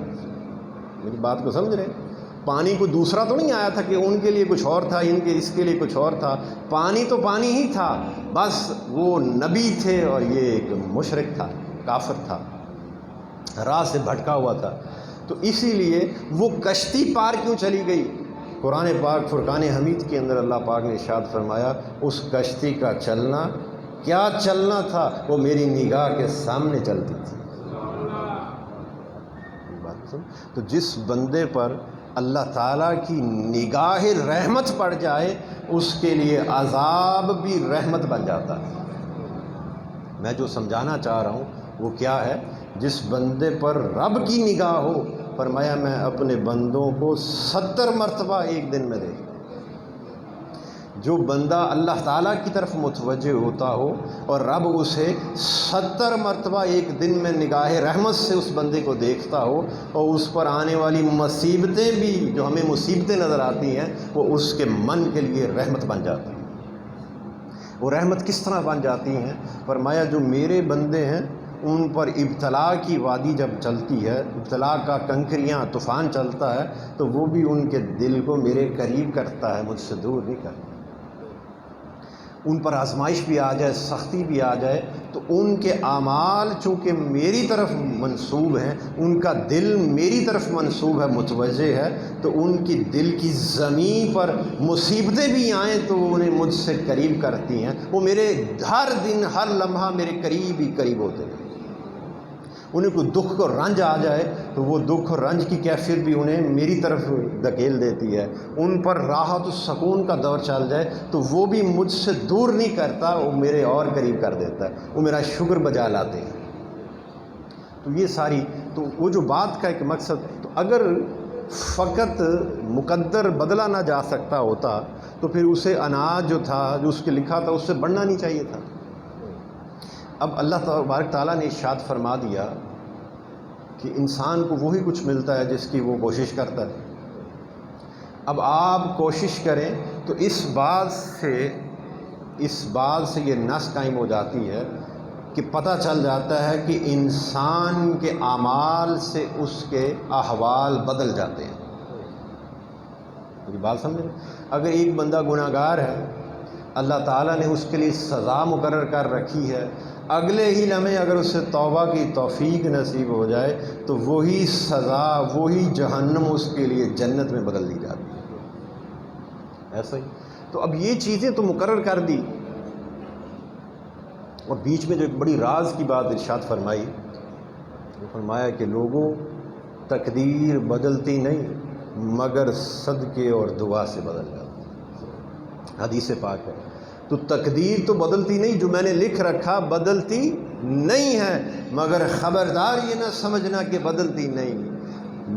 میری بات کو سمجھ رہے ہیں؟ پانی کو دوسرا تو نہیں آیا تھا کہ ان کے لیے کچھ اور تھا, ان کے اس کے لیے کچھ اور تھا. پانی تو پانی ہی تھا, بس وہ نبی تھے اور یہ ایک مشرک تھا, کافر تھا, راہ سے بھٹکا ہوا تھا. تو اسی لیے وہ کشتی پار کیوں چلی گئی؟ قرآن پاک فرقان حمید کے اندر اللہ پاک نے ارشاد فرمایا اس کشتی کا چلنا کیا چلنا تھا, وہ میری نگاہ کے سامنے چلتی تھی. بات سن. تو جس بندے پر اللہ تعالیٰ کی نگاہ رحمت پڑ جائے اس کے لیے عذاب بھی رحمت بن جاتا ہے. میں جو سمجھانا چاہ رہا ہوں وہ کیا ہے؟ جس بندے پر رب کی نگاہ ہو, فرمایا میں اپنے بندوں کو 70 مرتبہ ایک دن میں دیکھتا ہوں. جو بندہ اللہ تعالیٰ کی طرف متوجہ ہوتا ہو اور رب اسے 70 مرتبہ ایک دن میں نگاہ رحمت سے اس بندے کو دیکھتا ہو, اور اس پر آنے والی مصیبتیں بھی جو ہمیں مصیبتیں نظر آتی ہیں وہ اس کے من کے لیے رحمت بن جاتی ہیں. وہ رحمت کس طرح بن جاتی ہیں؟ فرمایا جو میرے بندے ہیں ان پر ابتلا کی وادی جب چلتی ہے, ابتلا کا کنکریاں طوفان چلتا ہے, تو وہ بھی ان کے دل کو میرے قریب کرتا ہے, مجھ سے دور نہیں کرتا. ان پر آزمائش بھی آ جائے, سختی بھی آ جائے, تو ان کے اعمال چونکہ میری طرف منسوب ہیں, ان کا دل میری طرف منسوب ہے, متوجہ ہے, تو ان کی دل کی زمین پر مصیبتیں بھی آئیں تو وہ انہیں مجھ سے قریب کرتی ہیں. وہ میرے ہر دن ہر لمحہ میرے قریب ہی قریب ہوتے ہیں. انہیں کوئی دکھ اور رنج آ جائے تو وہ دکھ اور رنج کی کیفیت بھی انہیں میری طرف دھکیل دیتی ہے. ان پر راحت و سکون کا دور چل جائے تو وہ بھی مجھ سے دور نہیں کرتا, وہ میرے اور قریب کر دیتا ہے, وہ میرا شکر بجا لاتے ہیں. تو یہ ساری تو وہ جو بات کا ایک مقصد, تو اگر فقط مقدر بدلا نہ جا سکتا ہوتا تو پھر اسے اناج جو تھا جو اس کے لکھا تھا اس سے بڑھنا نہیں چاہیے تھا. اب اللہ تبارک تعالیٰ نے ارشاد فرما دیا کہ انسان کو وہی کچھ ملتا ہے جس کی وہ کوشش کرتا ہے. اب آپ کوشش کریں تو اس بات سے یہ نس قائم ہو جاتی ہے کہ پتہ چل جاتا ہے کہ انسان کے اعمال سے اس کے احوال بدل جاتے ہیں. میری بات سمجھیں؟ اگر ایک بندہ گناہ گار ہے, اللہ تعالیٰ نے اس کے لیے سزا مقرر کر رکھی ہے, اگلے ہی لمحے اگر اسے توبہ کی توفیق نصیب ہو جائے تو وہی سزا وہی جہنم اس کے لیے جنت میں بدل دی جاتی ہے. ایسا ہی تو اب یہ چیزیں تو مقرر کر دی, اور بیچ میں جو ایک بڑی راز کی بات ارشاد فرمائی, وہ فرمایا کہ لوگوں تقدیر بدلتی نہیں مگر صدقے اور دعا سے بدل جاتی. حدیث پاک ہے. تو تقدیر تو بدلتی نہیں, جو میں نے لکھ رکھا بدلتی نہیں ہے, مگر خبردار یہ نہ سمجھنا کہ بدلتی نہیں.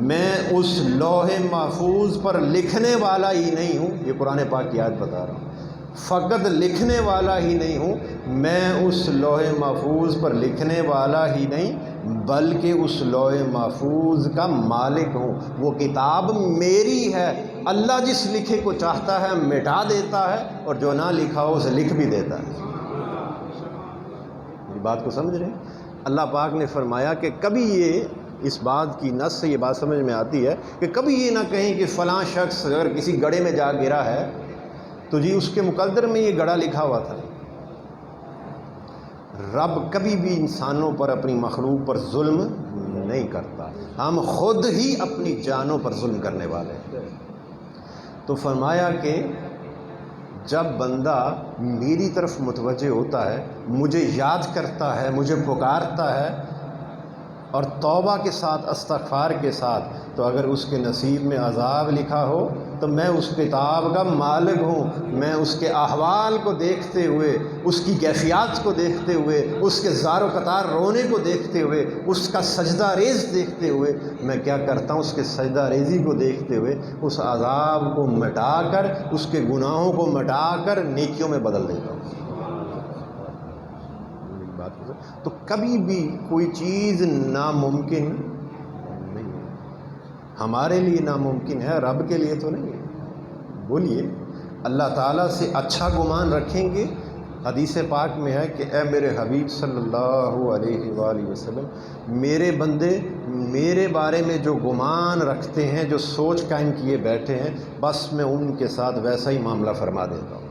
میں اس لوح محفوظ پر لکھنے والا ہی نہیں ہوں, یہ قرآن پاک کی آیت بتا رہا ہوں, فقط لکھنے والا ہی نہیں ہوں, میں اس لوح محفوظ پر لکھنے والا ہی نہیں بلکہ اس لوح محفوظ کا مالک ہوں. وہ کتاب میری ہے, اللہ جس لکھے کو چاہتا ہے مٹا دیتا ہے, اور جو نہ لکھا ہو اسے لکھ بھی دیتا ہے. میری بات کو سمجھ رہے ہیں؟ اللہ پاک نے فرمایا کہ کبھی یہ اس بات کی نص سے یہ بات سمجھ میں آتی ہے کہ کبھی یہ نہ کہیں کہ فلاں شخص اگر کسی گڑھے میں جا گرا ہے تو جی اس کے مقدر میں یہ گڑھا لکھا ہوا تھا. رب کبھی بھی انسانوں پر اپنی مخلوق پر ظلم نہیں کرتا, ہم خود ہی اپنی جانوں پر ظلم کرنے والے ہیں. تو فرمایا کہ جب بندہ میری طرف متوجہ ہوتا ہے, مجھے یاد کرتا ہے, مجھے پکارتا ہے, اور توبہ کے ساتھ استغفار کے ساتھ تو اگر اس کے نصیب میں عذاب لکھا ہو تو میں اس کتاب کا مالک ہوں، میں اس کے احوال کو دیکھتے ہوئے، اس کی کیفیات کو دیکھتے ہوئے، اس کے زار و قطار رونے کو دیکھتے ہوئے، اس کا سجدہ ریز دیکھتے ہوئے میں کیا کرتا ہوں، اس کے سجدہ ریزی کو دیکھتے ہوئے اس عذاب کو مٹا کر، اس کے گناہوں کو مٹا کر نیکیوں میں بدل دیتا ہوں۔ تو کبھی بھی کوئی چیز ناممکن نہیں ہے، ہمارے لیے ناممکن ہے، رب کے لیے تو نہیں ہے۔ بولیے، اللہ تعالیٰ سے اچھا گمان رکھیں گے۔ حدیث پاک میں ہے کہ اے میرے حبیب صلی اللہ علیہ وآلہ وسلم، میرے بندے میرے بارے میں جو گمان رکھتے ہیں، جو سوچ قائم کیے بیٹھے ہیں، بس میں ان کے ساتھ ویسا ہی معاملہ فرما دیتا ہوں۔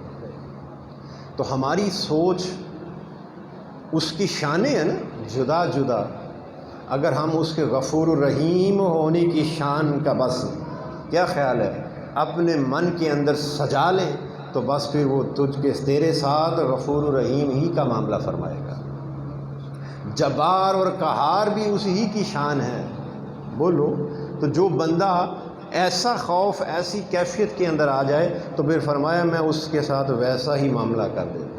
تو ہماری سوچ اس کی شانیں ہیں نا جدا جدا، اگر ہم اس کے غفور الرحیم ہونے کی شان کا بس کیا خیال ہے اپنے من کے اندر سجا لیں تو بس پھر وہ تیرے ساتھ غفور الرحیم ہی کا معاملہ فرمائے گا۔ جبار اور قہار بھی اسی کی شان ہے۔ بولو، تو جو بندہ ایسا خوف، ایسی کیفیت کے اندر آ جائے تو پھر فرمایا میں اس کے ساتھ ویسا ہی معاملہ کر دیتا ہوں۔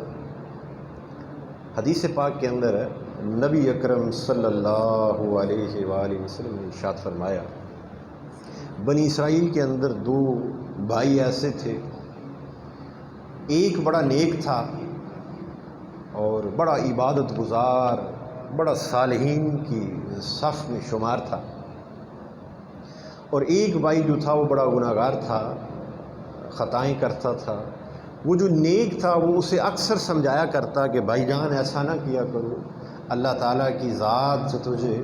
حدیث پاک کے اندر ہے، نبی اکرم صلی اللہ علیہ وآلہ وسلم نے ارشاد فرمایا، بنی اسرائیل کے اندر دو بھائی ایسے تھے، ایک بڑا نیک تھا اور بڑا عبادت گزار، بڑا صالحین کی صف میں شمار تھا، اور ایک بھائی جو تھا وہ بڑا گناہگار تھا، خطائیں کرتا تھا۔ وہ جو نیک تھا وہ اسے اکثر سمجھایا کرتا کہ بھائی جان ایسا نہ کیا کرو، اللہ تعالیٰ کی ذات سے تجھے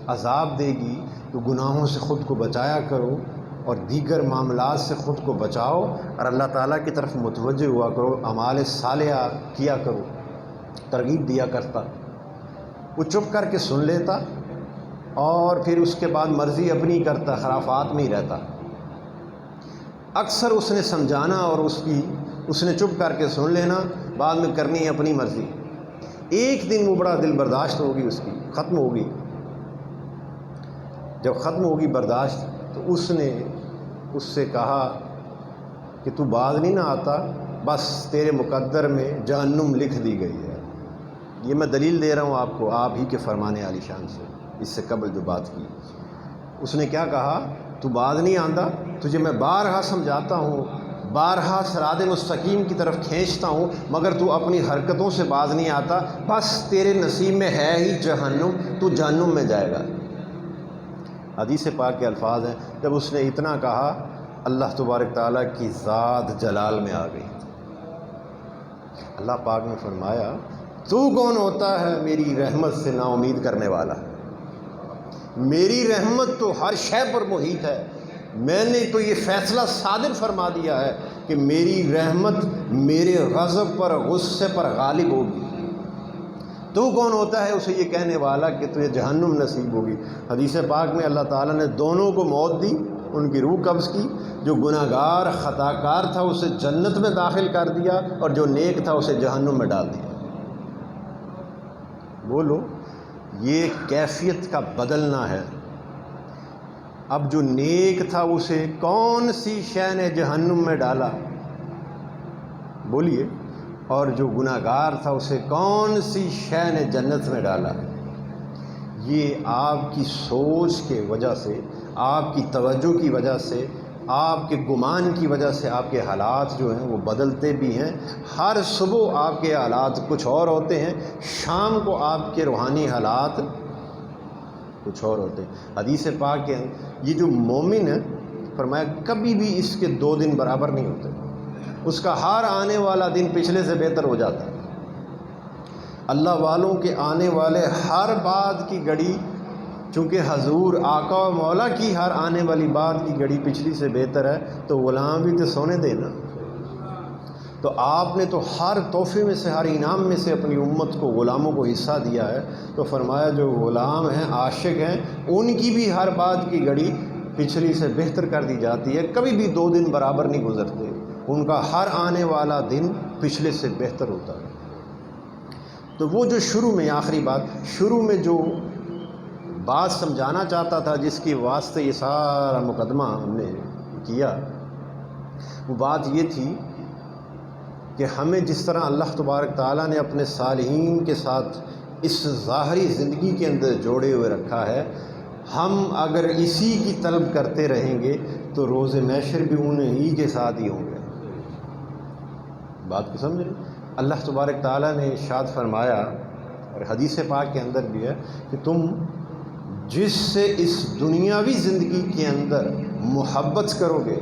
عذاب دے گی، تو گناہوں سے خود کو بچایا کرو اور دیگر معاملات سے خود کو بچاؤ اور اللہ تعالیٰ کی طرف متوجہ ہوا کرو، اعمال صالحہ کیا کرو، ترغیب دیا کرتا۔ وہ چپ کر کے سن لیتا اور پھر اس کے بعد مرضی اپنی کرتا، خرافات میں ہی رہتا۔ اکثر اس نے سمجھانا اور اس نے چپ کر کے سن لینا، بعد میں کرنی اپنی مرضی۔ ایک دن وہ بڑا دل برداشت ہوگی، اس کی ختم ہوگی۔ جب ختم ہوگی برداشت تو اس نے اس سے کہا کہ تو باز نہیں نہ آتا، بس تیرے مقدر میں جہنم لکھ دی گئی ہے۔ یہ میں دلیل دے رہا ہوں آپ کو، آپ ہی کے فرمانے عالی شان سے، اس سے قبل جو بات کی۔ اس نے کیا کہا، تو باز نہیں آندا، تجھے میں بارہا سمجھاتا ہوں، بارہا صراط مستقیم کی طرف کھینچتا ہوں، مگر تو اپنی حرکتوں سے باز نہیں آتا، بس تیرے نصیب میں ہے ہی جہنم، تو جہنم میں جائے گا۔ حدیث پاک کے الفاظ ہیں، جب اس نے اتنا کہا اللہ تبارک تعالیٰ کی ذات جلال میں آ گئی۔ اللہ پاک نے فرمایا، تو کون ہوتا ہے میری رحمت سے نا امید کرنے والا؟ میری رحمت تو ہر شے پر محیط ہے، میں نے تو یہ فیصلہ صادر فرما دیا ہے کہ میری رحمت میرے غضب پر، غصے پر غالب ہوگی۔ تو کون ہوتا ہے اسے یہ کہنے والا کہ تجھے جہنم نصیب ہوگی؟ حدیث پاک میں اللہ تعالیٰ نے دونوں کو موت دی، ان کی روح قبض کی۔ جو گناہگار خطا کار تھا اسے جنت میں داخل کر دیا، اور جو نیک تھا اسے جہنم میں ڈال دیا۔ بولو، یہ کیفیت کا بدلنا ہے۔ اب جو نیک تھا اسے کون سی شے نے جہنم میں ڈالا؟ بولیے، اور جو گناہگار تھا اسے کون سی شے نے جنت میں ڈالا؟ یہ آپ کی سوچ کے وجہ سے، آپ کی توجہ کی وجہ سے، آپ کے گمان کی وجہ سے آپ کے حالات جو ہیں وہ بدلتے بھی ہیں۔ ہر صبح آپ کے حالات کچھ اور ہوتے ہیں، شام کو آپ کے روحانی حالات کچھ اور ہوتے ہیں۔ حدیث پاک کے یہ جو مومن ہے، فرمایا کبھی بھی اس کے 2 دن برابر نہیں ہوتے، اس کا ہر آنے والا دن پچھلے سے بہتر ہو جاتا ہے۔ اللہ والوں کے آنے والے ہر بات کی گھڑی، چونکہ حضور آقا و مولا کی ہر آنے والی بات کی گھڑی پچھلی سے بہتر ہے، تو غلام بھی تو سونے دینا۔ تو آپ نے تو ہر تحفے میں سے، ہر انعام میں سے اپنی امت کو، غلاموں کو حصہ دیا ہے، تو فرمایا جو غلام ہیں، عاشق ہیں، ان کی بھی ہر بات کی گھڑی پچھلی سے بہتر کر دی جاتی ہے، کبھی بھی 2 دن برابر نہیں گزرتے، ان کا ہر آنے والا دن پچھلے سے بہتر ہوتا ہے۔ تو وہ جو شروع میں، آخری بات، شروع میں جو بات سمجھانا چاہتا تھا، جس کی واسطے یہ سارا مقدمہ ہم نے کیا، وہ بات یہ تھی کہ ہمیں جس طرح اللہ تبارک تعالیٰ نے اپنے صالحین کے ساتھ اس ظاہری زندگی کے اندر جوڑے ہوئے رکھا ہے، ہم اگر اسی کی طلب کرتے رہیں گے تو روز محشر بھی انہی کے ساتھ ہی ہوں گے۔ بات کو سمجھ رہے؟ اللہ تبارک تعالیٰ نے ارشاد فرمایا، اور حدیث پاک کے اندر بھی ہے، کہ تم جس سے اس دنیاوی زندگی کے اندر محبت کرو گے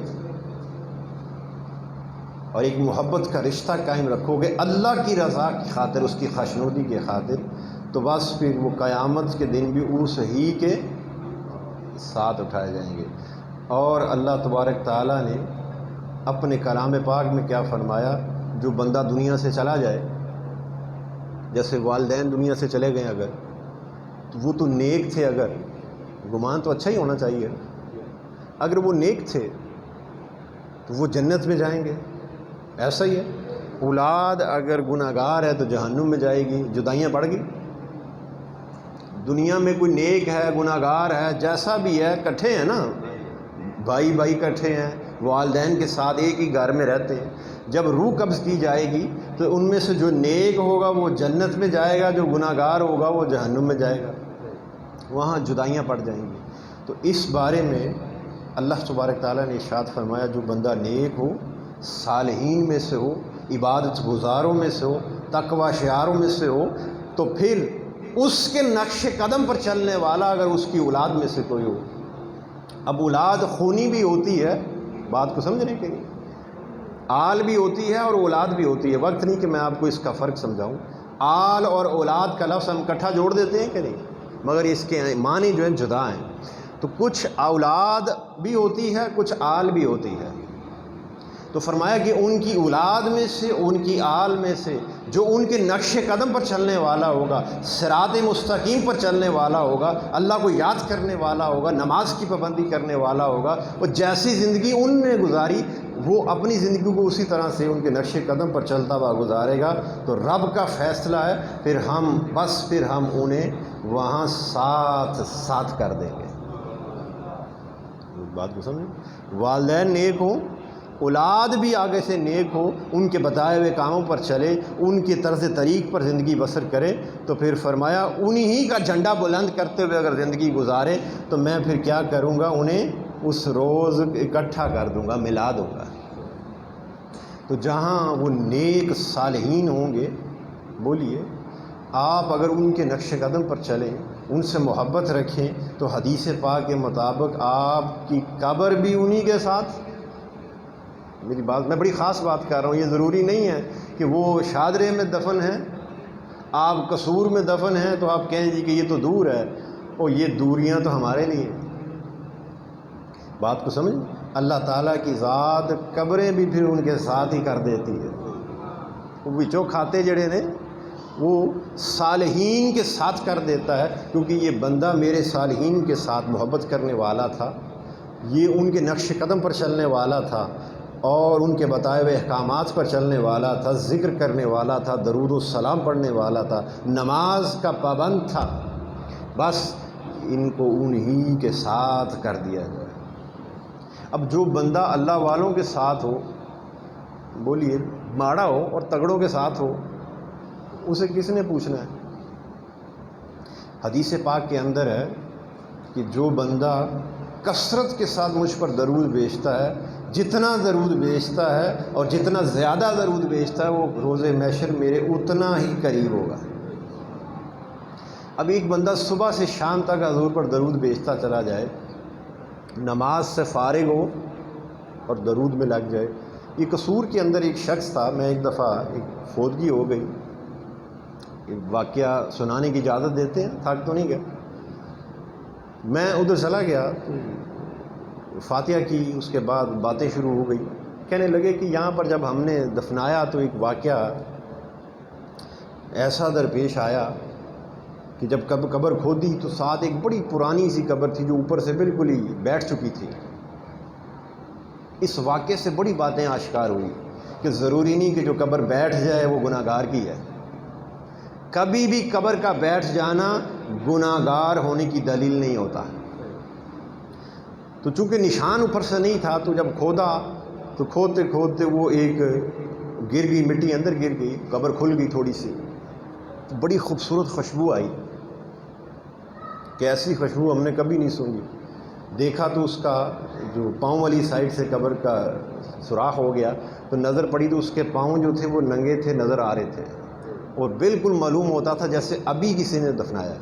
اور ایک محبت کا رشتہ قائم رکھو گے اللہ کی رضا کی خاطر، اس کی خوشنودی کے خاطر، تو بس پھر وہ قیامت کے دن بھی اس ہی کے ساتھ اٹھائے جائیں گے۔ اور اللہ تبارک تعالیٰ نے اپنے کلام پاک میں کیا فرمایا، جو بندہ دنیا سے چلا جائے، جیسے والدین دنیا سے چلے گئے اگر، تو وہ تو نیک تھے، اگر گمان تو اچھا ہی ہونا چاہیے، اگر وہ نیک تھے تو وہ جنت میں جائیں گے، ایسا ہی ہے۔ اولاد اگر گناہ گار ہے تو جہنم میں جائے گی، جدائیاں بڑھ گئی۔ دنیا میں کوئی نیک ہے، گناہ گار ہے، جیسا بھی ہے، کٹھے ہیں نا، بھائی بھائی کٹھے ہیں، والدین کے ساتھ ایک ہی گھر میں رہتے ہیں۔ جب روح قبض کی جائے گی تو ان میں سے جو نیک ہوگا وہ جنت میں جائے گا، جو گناہ گار ہوگا وہ جہنم میں جائے گا، وہاں جدائیاں پڑ جائیں گی۔ تو اس بارے میں اللہ تبارک تعالیٰ نے ارشاد فرمایا، جو بندہ نیک ہو، صالحین میں سے ہو، عبادت گزاروں میں سے ہو، تقوی شعاروں میں سے ہو، تو پھر اس کے نقش قدم پر چلنے والا اگر اس کی اولاد میں سے کوئی ہو۔ اب اولاد خونی بھی ہوتی ہے، بات کو سمجھنے کے لیے آل بھی ہوتی ہے اور اولاد بھی ہوتی ہے۔ وقت نہیں کہ میں آپ کو اس کا فرق سمجھاؤں۔ آل اور اولاد کا لفظ ہم اکٹھا جوڑ دیتے ہیں کہ نہیں، مگر اس کے معنی جو ہیں جدا ہیں۔ تو کچھ اولاد بھی ہوتی ہے، کچھ آل بھی ہوتی ہے۔ تو فرمایا کہ ان کی اولاد میں سے، ان کی آل میں سے جو ان کے نقش قدم پر چلنے والا ہوگا، صراط مستقیم پر چلنے والا ہوگا، اللہ کو یاد کرنے والا ہوگا، نماز کی پابندی کرنے والا ہوگا، وہ جیسی زندگی ان نے گزاری وہ اپنی زندگی کو اسی طرح سے ان کے نقش قدم پر چلتا ہوا گزارے گا، تو رب کا فیصلہ ہے پھر ہم انہیں وہاں ساتھ کر دیں گے۔ بات کو سمجھیں؟ والدین نیک ہوں، اولاد بھی آگے سے نیک ہو، ان کے بتائے ہوئے کاموں پر چلے، ان کے طرز طریق پر زندگی بسر کرے، تو پھر فرمایا انہی کا جھنڈا بلند کرتے ہوئے اگر زندگی گزارے تو میں پھر کیا کروں گا، انہیں اس روز اکٹھا کر دوں گا، ملا دوں گا۔ تو جہاں وہ نیک صالحین ہوں گے، بولیے آپ اگر ان کے نقش قدم پر چلیں، ان سے محبت رکھیں، تو حدیث پاک کے مطابق آپ کی قبر بھی انہی کے ساتھ۔ میری بات، میں بڑی خاص بات کر رہا ہوں، یہ ضروری نہیں ہے کہ وہ شادرے میں دفن ہیں، آپ قصور میں دفن ہیں تو آپ کہیں جی کہ یہ تو دور ہے، اور یہ دوریاں تو ہمارے لیے ہیں۔ بات کو سمجھ؟ اللہ تعالیٰ کی ذات قبریں بھی پھر ان کے ساتھ ہی کر دیتی ہے۔ وہ بچوں کھاتے جڑے نے وہ صالحین کے ساتھ کر دیتا ہے، کیونکہ یہ بندہ میرے صالحین کے ساتھ محبت کرنے والا تھا، یہ ان کے نقش قدم پر چلنے والا تھا، اور ان کے بتائے ہوئے احکامات پر چلنے والا تھا، ذکر کرنے والا تھا، درود و سلام پڑھنے والا تھا، نماز کا پابند تھا، بس ان کو انہی کے ساتھ کر دیا جائے۔ اب جو بندہ اللہ والوں کے ساتھ ہو، بولیے ماڑا ہو اور تگڑوں کے ساتھ ہو، اسے کس نے پوچھنا ہے؟ حدیث پاک کے اندر ہے کہ جو بندہ کثرت کے ساتھ مجھ پر درود بیچتا ہے، جتنا درود بیچتا ہے اور جتنا زیادہ درود بیچتا ہے، وہ روز محشر میرے اتنا ہی قریب ہوگا۔ اب ایک بندہ صبح سے شام تک حضور پر درود بیچتا چلا جائے، نماز سے فارغ ہو اور درود میں لگ جائے۔ یہ قصور کے اندر ایک شخص تھا، میں ایک دفعہ ایک فوتگی ہو گئی، ایک واقعہ سنانے کی اجازت دیتے ہیں؟ تھک تو نہیں گیا؟ میں ادھر چلا گیا، فاتحہ کی، اس کے بعد باتیں شروع ہو گئی، کہنے لگے کہ یہاں پر جب ہم نے دفنایا تو ایک واقعہ ایسا درپیش آیا کہ جب قبر کھودی تو ساتھ ایک بڑی پرانی سی قبر تھی جو اوپر سے بالکل ہی بیٹھ چکی تھی۔ اس واقعے سے بڑی باتیں آشکار ہوئی کہ ضروری نہیں کہ جو قبر بیٹھ جائے وہ گناہ گار کی ہے، کبھی بھی قبر کا بیٹھ جانا گناہگار ہونے کی دلیل نہیں ہوتا. تو چونکہ نشان اوپر سے نہیں تھا تو جب کھودا تو کھودتے کھودتے وہ ایک گر گئی، مٹی اندر گر گئی، قبر کھل گئی تھوڑی سی، تو بڑی خوبصورت خوشبو آئی کہ ایسی خوشبو ہم نے کبھی نہیں سنی. دیکھا تو اس کا جو پاؤں والی سائڈ سے قبر کا سوراخ ہو گیا تو نظر پڑی تو اس کے پاؤں جو تھے وہ ننگے تھے، نظر آ رہے تھے اور بالکل معلوم ہوتا تھا جیسے ابھی کسی نے دفنایا.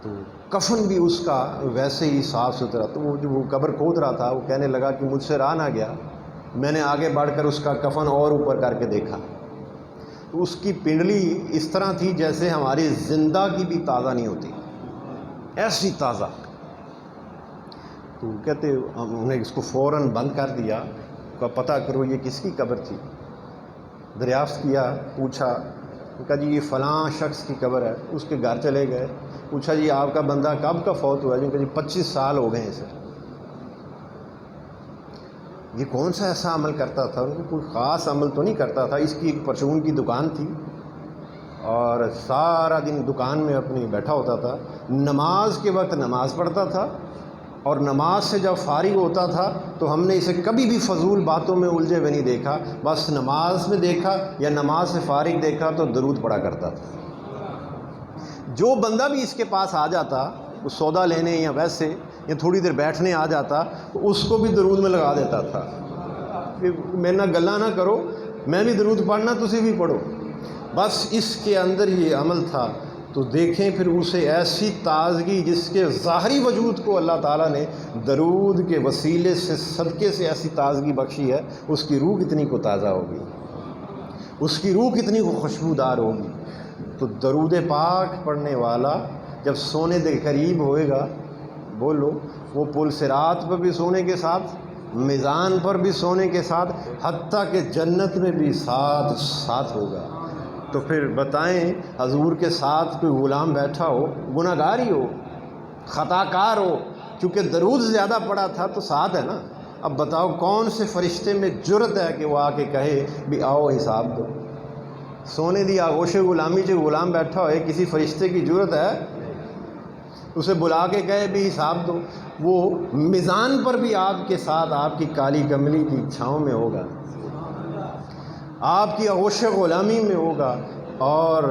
تو کفن بھی اس کا ویسے ہی صاف ستھرا. تو وہ جو وہ قبر کھود رہا تھا وہ کہنے لگا کہ مجھ سے رہا نہ گیا. میں نے آگے بڑھ کر اس کا کفن اور اوپر کر کے دیکھا تو اس کی پنڈلی اس طرح تھی جیسے ہماری زندہ کی بھی تازہ نہیں ہوتی، ایسی تازہ. تو کہتے ہم نے اس کو فوراً بند کر دیا، کہ پتہ کرو یہ کس کی قبر تھی. دریافت کیا، پوچھا، کہا جی یہ فلاں شخص کی قبر ہے. اس کے گھر چلے گئے، پوچھا جی آپ کا بندہ کب کا فوت ہوا؟ کہا جی 25 سال ہو گئے ہیں اسے. یہ کون سا ایسا عمل کرتا تھا؟ ان کو کوئی خاص عمل تو نہیں کرتا تھا. اس کی ایک پرچون کی دکان تھی اور سارا دن دکان میں اپنی بیٹھا ہوتا تھا. نماز کے وقت نماز پڑھتا تھا اور نماز سے جب فارغ ہوتا تھا تو ہم نے اسے کبھی بھی فضول باتوں میں الجھے ہوئے نہیں دیکھا. بس نماز میں دیکھا یا نماز سے فارغ دیکھا تو درود پڑھا کرتا تھا. جو بندہ بھی اس کے پاس آ جاتا وہ سودا لینے یا ویسے یا تھوڑی دیر بیٹھنے آ جاتا تو اس کو بھی درود میں لگا دیتا تھا کہ میرے نہ گلا نہ کرو، میں بھی درود پڑھنا تسی بھی پڑھو. بس اس کے اندر یہ عمل تھا. تو دیکھیں پھر اسے ایسی تازگی جس کے ظاہری وجود کو اللہ تعالیٰ نے درود کے وسیلے سے صدقے سے ایسی تازگی بخشی ہے. اس کی روح کتنی کو تازہ ہوگی، اس کی روح کتنی کو خوشبودار ہوگی. تو درود پاک پڑھنے والا جب سونے کے قریب ہوئے گا، بولو وہ پل صراط پر بھی سونے کے ساتھ، میزان پر بھی سونے کے ساتھ، حتیٰ کہ جنت میں بھی ساتھ ساتھ ہوگا. تو پھر بتائیں حضور کے ساتھ کوئی غلام بیٹھا ہو، گناہ گار ہی ہو، خطا کار ہو، چونکہ درود زیادہ پڑا تھا تو ساتھ ہے نا. اب بتاؤ کون سے فرشتے میں جرت ہے کہ وہ آ کے کہے بھی آؤ حساب دو. سونے دی آغوش غلامی جو غلام بیٹھا ہوئے، کسی فرشتے کی جرت ہے اسے بلا کے کہے بھی حساب دو؟ وہ میزان پر بھی آپ کے ساتھ آپ کی کالی کملی کی چھاؤں میں ہوگا، آپ کی آغوش غلامی میں ہوگا، اور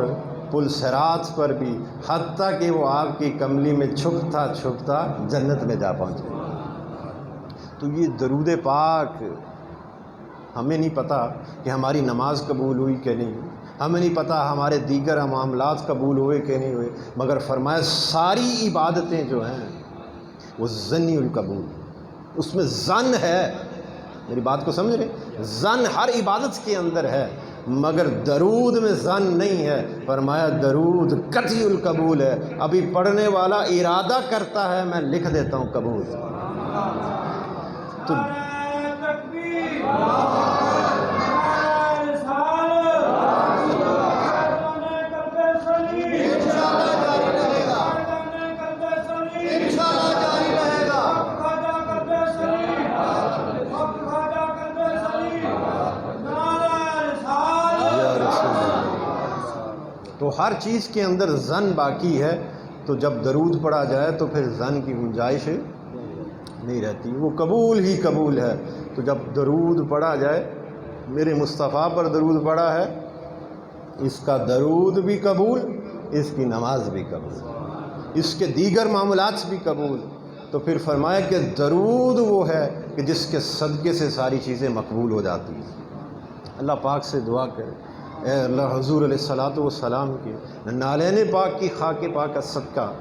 پل صراط پر بھی، حتیٰ کہ وہ آپ کی کملی میں چھپتا چھپتا جنت میں جا پہنچے. تو یہ درود پاک ہمیں نہیں پتہ کہ ہماری نماز قبول ہوئی کہ نہیں، ہمیں نہیں پتہ ہمارے دیگر معاملات قبول ہوئے کہ نہیں ہوئے، مگر فرمایا ساری عبادتیں جو ہیں وہ ظنی القبول، اس میں ظن ہے. میری بات کو سمجھ رہے؟ ظن ہر عبادت کے اندر ہے مگر درود میں ظن نہیں ہے. فرمایا درود قطعی القبول ہے، ابھی پڑھنے والا ارادہ کرتا ہے میں لکھ دیتا ہوں قبول. تو تو ہر چیز کے اندر ظن باقی ہے. تو جب درود پڑھا جائے تو پھر ظن کی گنجائش نہیں رہتی، وہ قبول ہی قبول ہے. تو جب درود پڑھا جائے، میرے مصطفیٰ پر درود پڑھا ہے، اس کا درود بھی قبول، اس کی نماز بھی قبول، اس کے دیگر معاملات بھی قبول. تو پھر فرمایا کہ درود وہ ہے کہ جس کے صدقے سے ساری چیزیں مقبول ہو جاتی ہیں. اللہ پاک سے دعا کرے اے اللہ حضور علیہ الصلاۃ والسلام کے نالین پاک کی خاک پاک کا صدقہ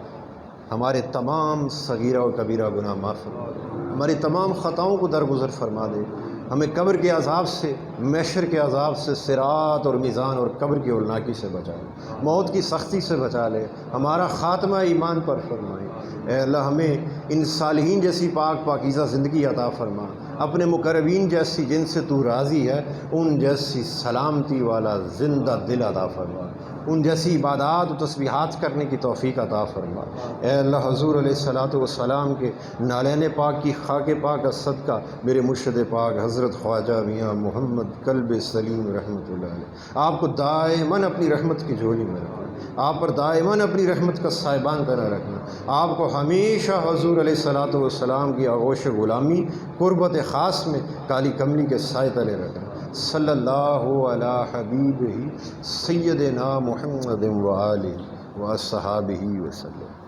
ہمارے تمام صغیرہ و کبیرہ گناہ معاف فرما دے، ہماری تمام خطاؤں کو درگزر فرما دے، ہمیں قبر کے عذاب سے، محشر کے عذاب سے، صراط اور میزان اور قبر کی ہولناکی سے بچا لے، موت کی سختی سے بچا لے، ہمارا خاتمہ ایمان پر فرمائے. اے اللہ ہمیں ان صالحین جیسی پاک پاکیزہ زندگی عطا فرما، اپنے مقربین جیسی جن سے تو راضی ہے ان جیسی سلامتی والا زندہ دل عطا فرما. ان جیسی عبادات و تسبیحات کرنے کی توفیق عطا فرما۔ اے اللہ حضور علیہ الصلاۃ والسلام کے نالین پاک کی خاک پاک کا صدقہ میرے مرشد پاک حضرت خواجہ میاں محمد کلب سلیم رحمۃ اللہ علیہ آپ کو دائماً اپنی رحمت کی جھولی میں رکھنا، آپ پر دائماً اپنی رحمت کا سائبان بنا رکھنا، آپ کو ہمیشہ حضور علیہ الصلاۃ والسلام کی آغوش غلامی قربت خاص میں کالی کملی کے سائے تلے رکھنا۔ صلی اللہ علی حبیبہ سیدنا محمد و آلہ و اصحابہ وسلم۔